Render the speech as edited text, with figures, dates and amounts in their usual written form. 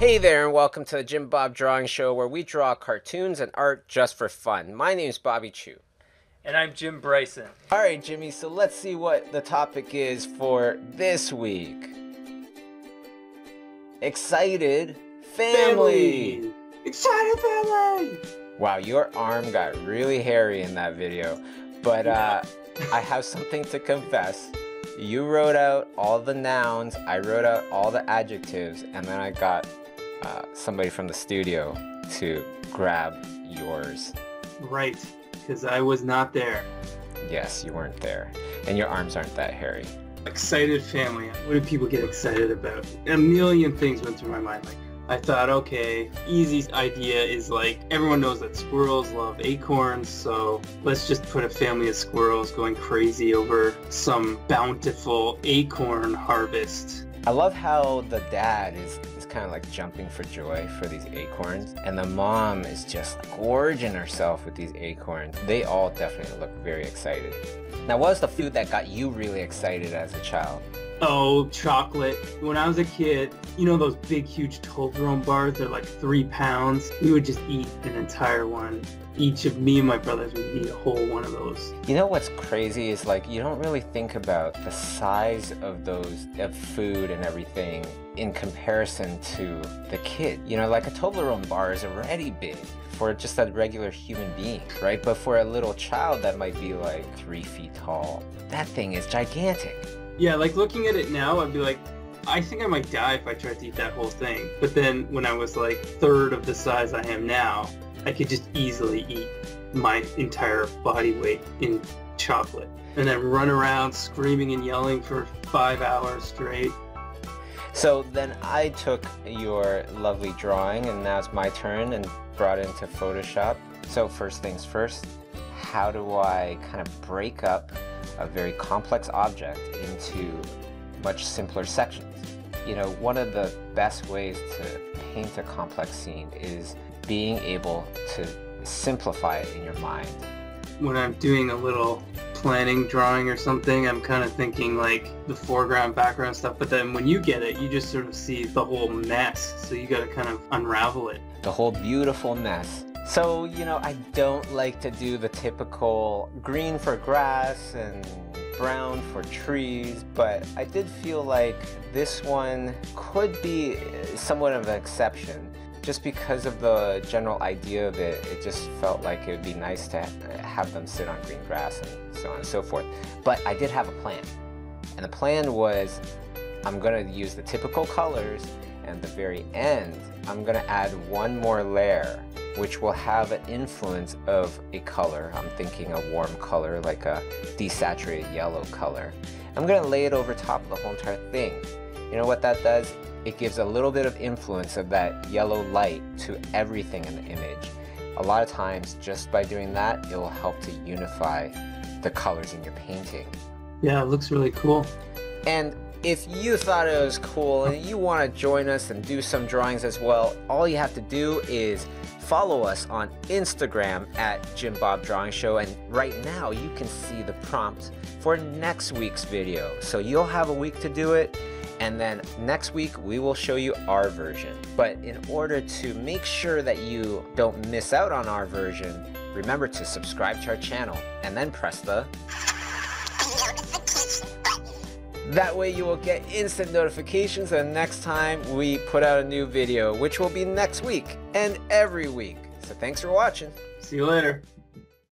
Hey there, and welcome to the Jim Bob Drawing Show, where we draw cartoons and art just for fun. My name's Bobby Chu. And I'm Jim Bryson. Alright, Jimmy, so let's see what the topic is for this week. Excited family! Excited family! Wow, your arm got really hairy in that video. But I have something to confess. You wrote out all the nouns, I wrote out all the adjectives, and then I got somebody from the studio to grab yours. Right, because I was not there. Yes, you weren't there. And your arms aren't that hairy. Excited family. What do people get excited about? A million things went through my mind. Like, I thought, okay, easy idea is like, everyone knows that squirrels love acorns, so let's just put a family of squirrels going crazy over some bountiful acorn harvest. I love how the dad is kind of like jumping for joy for these acorns, and the mom is just gorging herself with these acorns. They all definitely look very excited. Now, what was the food that got you really excited as a child? Oh, chocolate. When I was a kid, you know those big, huge Toblerone bars? They're like 3 pounds. We would just eat an entire one. Each of me and my brothers would eat a whole one of those. You know what's crazy is like you don't really think about the size of those of food and everything in comparison to the kid. You know, like a Toblerone bar is already big for just a regular human being, right? But for a little child that might be like 3 feet tall, that thing is gigantic. Yeah, like looking at it now, I'd be like, I think I might die if I tried to eat that whole thing. But then when I was like third of the size I am now, I could just easily eat my entire body weight in chocolate and then run around screaming and yelling for 5 hours straight. So then I took your lovely drawing, and now it's my turn, and brought it into Photoshop. So first things first, how do I kind of break up a very complex object into much simpler sections? You know, one of the best ways to paint a complex scene is being able to simplify it in your mind. When I'm doing a little planning drawing or something, I'm kind of thinking like the foreground, background stuff, but then when you get it, you just sort of see the whole mess, so you gotta kind of unravel it. The whole beautiful mess. So, you know, I don't like to do the typical green for grass and brown for trees, but I did feel like this one could be somewhat of an exception. Just because of the general idea of it, it just felt like it would be nice to have them sit on green grass and so on and so forth. But I did have a plan. And the plan was, I'm going to use the typical colors, and at the very end, I'm going to add one more layer, which will have an influence of a color. I'm thinking a warm color, like a desaturated yellow color. I'm going to lay it over top of the whole entire thing. You know what that does? It gives a little bit of influence of that yellow light to everything in the image. A lot of times, just by doing that, it will help to unify the colors in your painting. Yeah, it looks really cool. And if you thought it was cool and you want to join us and do some drawings as well, all you have to do is follow us on Instagram at Jim Bob Drawing Show, and right now you can see the prompt for next week's video. So you'll have a week to do it, and then next week we will show you our version. But in order to make sure that you don't miss out on our version, remember to subscribe to our channel and then press the notification button. That way you will get instant notifications the next time we put out a new video, which will be next week and every week. So thanks for watching. See you later.